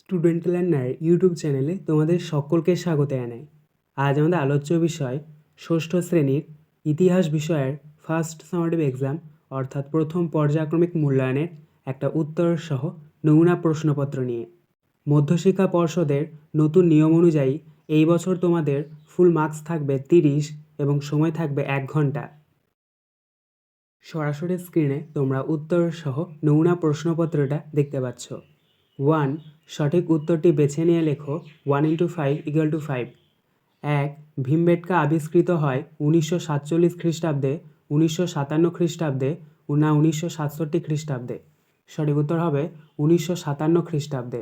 Student learner YouTube চ্যানেলে তোমাদের সকলকে স্বাগত জানাই। আজ আমাদের আলোচ্য বিষয় ষষ্ঠ শ্রেণীর ইতিহাস বিষয়ের ফার্স্ট সামারেটিভ এক্সাম অর্থাৎ প্রথম পর্যায়ক্রমিক মূল্যায়নের একটা উত্তর সহ নমুনা প্রশ্নপত্র নিয়ে। মধ্যশিক্ষা পর্ষদের নতুন নিয়ম অনুযায়ী এই বছর তোমাদের ফুল মার্কস থাকবে 30 এবং সময় থাকবে 1 ঘন্টা। সরাসরি স্ক্রিনে তোমরা উত্তর সহ নমুনা প্রশ্নপত্রটা দেখতে পাচ্ছ। 1. সঠিক উত্তরটি বেছে নিয়ে লেখো 1 × 5 = 5। 1. ভীমবেটকা আবিষ্কৃত হয় 1947 খ্রিস্টাব্দে, 1957 খ্রিস্টাব্দে না 1967 খ্রিস্টাব্দে? সঠিক উত্তর হবে 1957 খ্রিস্টাব্দে।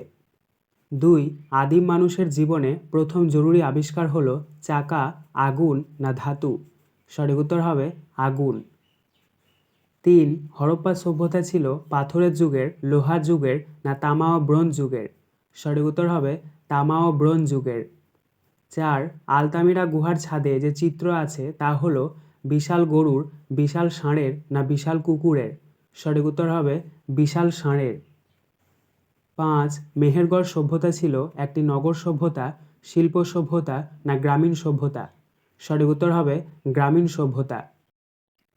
2. আদিম মানুষের জীবনে প্রথম জরুরি আবিষ্কার হলো চাকা, আগুন না ধাতু? সঠিক উত্তর হবে আগুন। 3. হরপ্পা সভ্যতা ছিল পাথরের যুগের, লোহার যুগের না তামা ও ব্রোঞ্জ যুগের? সঠিক উত্তর হবে তামা ও ব্রোঞ্জ যুগের। 4. আলতামিরা গুহার ছাদে যে চিত্র আছে তা হলো বিশাল গরুর, বিশাল ষাঁড়ের না বিশাল কুকুরের? সঠিক উত্তর হবে বিশাল ষাঁড়ের। 5. মেহেরগড় সভ্যতা ছিল একটি নগর সভ্যতা, শিল্প সভ্যতা না গ্রামীণ সভ্যতা? সঠিক উত্তর হবে গ্রামীণ সভ্যতা।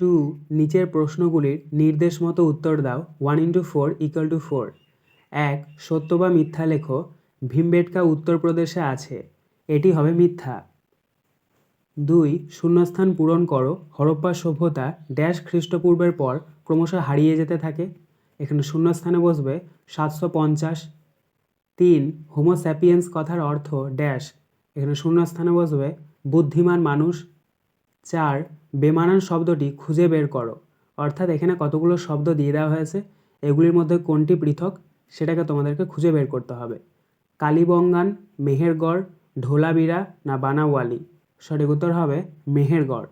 2. নিচের প্রশ্নগুলির নির্দেশ মতো উত্তর দাও 1 × 4 = 4। 1. সত্য বা মিথ্যা লেখো। ভীমবেটকা উত্তরপ্রদেশে আছে, এটি হবে মিথ্যা। 2. শূন্যস্থান পূরণ করো। হরপ্পা সভ্যতা ড্যাশ খ্রিস্টপূর্বের পর ক্রমশ হারিয়ে যেতে থাকে, এখানে শূন্যস্থানে বসবে 750। 3. হোমো স্যাপিয়েন্স কথার অর্থ ড্যাশ, এখানে শূন্যস্থানে বসবে বুদ্ধিমান মানুষ। 4. বেমানান শব্দটি খুঁজে বের করো, অর্থাৎ এখানে কতগুলো শব্দ দিয়ে দেওয়া হয়েছে, এগুলির মধ্যে কোনটি পৃথক সেটাকে তোমাদেরকে খুঁজে বের করতে হবে। কালীবঙ্গান, মেহেরগড়, ঢোলাবিরা না বানাওয়ালি? সঠিক উত্তর হবে মেহেরগড়।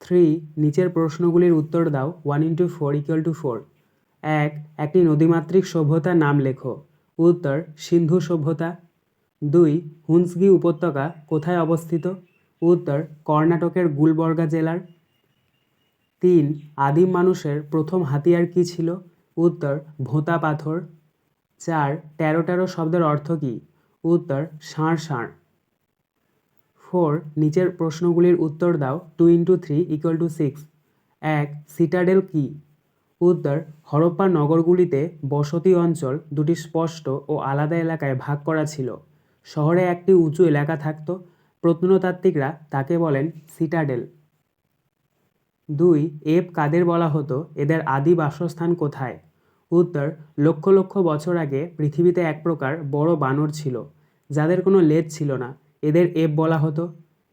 3. নিচের প্রশ্নগুলির উত্তর দাও 1 × 4 = 4। 1. একটি নদীমাতৃক সভ্যতার নাম লেখো। উত্তর সিন্ধু সভ্যতা। 2. হুন্সগি উপত্যকা কোথায় অবস্থিত? উত্তর কর্ণাটকের গুলবর্গা জেলার। 3. আদিম মানুষের প্রথম হাতিয়ার কী ছিল? উত্তর ভোঁতা পাথর। 4. 13 শব্দের অর্থ কী? উত্তর ষাঁড় ষাঁড়। 4. নিচের প্রশ্নগুলির উত্তর দাও 2 × 3 = 6। 1. সিটাডেল কী? উত্তর হরপ্পা নগরগুলিতে বসতি অঞ্চল দুটি স্পষ্ট ও আলাদা এলাকায় ভাগ করা ছিল। শহরে একটি উঁচু এলাকা থাকত, প্রত্নতাত্ত্বিকরা তাকে বলেন সিটাডেল। 2. এব কাদের বলা হতো, এদের আদি বাসস্থান কোথায়? উত্তর লক্ষ লক্ষ বছর আগে পৃথিবীতে এক প্রকার বড় বানর ছিল যাদের কোনো লেজ ছিল না, এদের এব বলা হতো।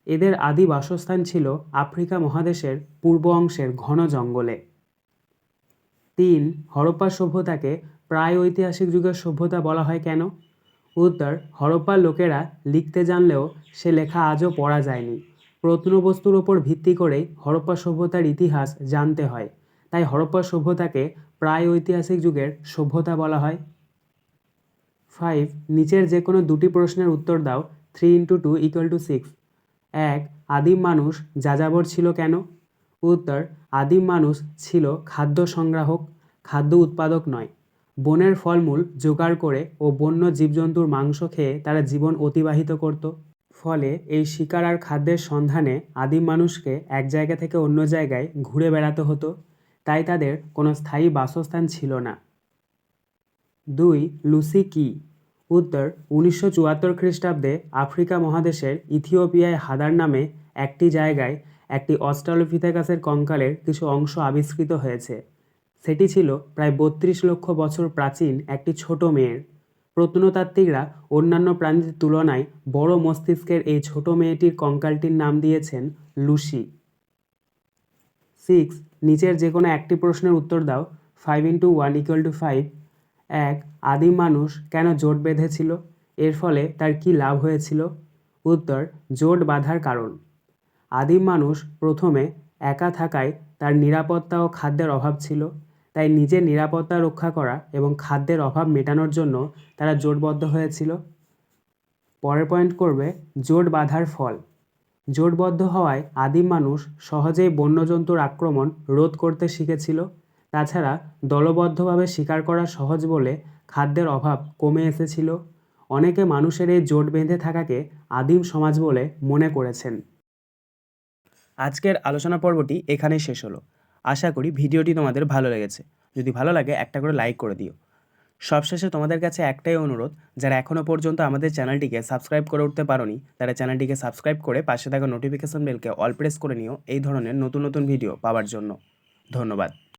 এদের আদি বাসস্থান ছিল আফ্রিকা মহাদেশের পূর্ব অংশের ঘন জঙ্গলে। 3. হরপ্পা সভ্যতাকে প্রায় ঐতিহাসিক যুগের সভ্যতা বলা হয় কেন? উত্তর হরপ্পার লোকেরা লিখতে জানলেও সে লেখা আজও পড়া যায়নি। প্রত্নবস্তুর ওপর ভিত্তি করেই হরপ্পা সভ্যতার ইতিহাস জানতে হয়, তাই হরপ্পা সভ্যতাকে প্রায় ঐতিহাসিক যুগের সভ্যতা বলা হয়। 5. নিচের যে কোনো দুটি প্রশ্নের উত্তর দাও 3 × 2 = 6। 1. আদিম মানুষ যাযাবর ছিল কেন? উত্তর আদিম মানুষ ছিল খাদ্য সংগ্রাহক, খাদ্য উৎপাদক নয়। বনের ফলমূল জোগাড় করে ও বন্য জীবজন্তুর মাংস খেয়ে তারা জীবন অতিবাহিত করত। ফলে এই শিকার আর খাদ্যের সন্ধানে আদিম মানুষকে এক জায়গা থেকে অন্য জায়গায় ঘুরে বেড়াতে হতো, তাই তাদের কোনো স্থায়ী বাসস্থান ছিল না। 2. লুসি কি? উত্তর 1974 খ্রিস্টাব্দে আফ্রিকা মহাদেশের ইথিওপিয়ায় হাদার নামে একটি জায়গায় একটি অস্ট্রালোপিথেকাসের কঙ্কালের কিছু অংশ আবিষ্কৃত হয়েছে। সেটি ছিল প্রায় 32 লক্ষ বছর প্রাচীন একটি ছোট মেয়ের। প্রত্নতাত্ত্বিকরা অন্যান্য প্রাণীর তুলনায় বড় মস্তিষ্কের এই ছোট মেয়েটির কঙ্কালটির নাম দিয়েছেন লুসি। 6. নিচের যে কোনো একটি প্রশ্নের উত্তর দাও 5 × 1 = 5। 1. আদিম মানুষ কেন জোট বেঁধেছিল? এর ফলে তার কী লাভ হয়েছিল? উত্তর জোট বাঁধার কারণ। আদিম মানুষ প্রথমে একা থাকায় তার নিরাপত্তা ও খাদ্যের অভাব ছিল, তাই নিজের নিরাপত্তা রক্ষা করা এবং খাদ্যের অভাব মেটানোর জন্য তারা জোটবদ্ধ হয়েছিল। পরের পয়েন্ট করবে জোট বাঁধার ফল। জোটবদ্ধ হওয়ায় আদিম মানুষ সহজেই বন্যজন্তুর আক্রমণ রোধ করতে শিখেছিল। তাছাড়া দলবদ্ধভাবে শিকার করা সহজ বলে খাদ্যের অভাব কমে এসেছিল? অনেকে মানুষের এই জোট বেঁধে থাকাকে আদিম সমাজ বলে মনে করেছেন। আজকের আলোচনা পর্বটি এখানেই শেষ হলো। আশা করি ভিডিওটি তোমাদের ভালো লেগেছে। যদি ভালো লাগে একটা করে লাইক করে দিও। সবশেষে তোমাদের কাছে একটাই অনুরোধ, যারা এখনও পর্যন্ত আমাদের চ্যানেলটিকে সাবস্ক্রাইব করে উঠতে পারোনি তারা চ্যানেলটিকে সাবস্ক্রাইব করে পাশে থাকা নোটিফিকেশন বেলকে অল প্রেস করে নিও এই ধরনের নতুন নতুন ভিডিও পাওয়ার জন্য। ধন্যবাদ।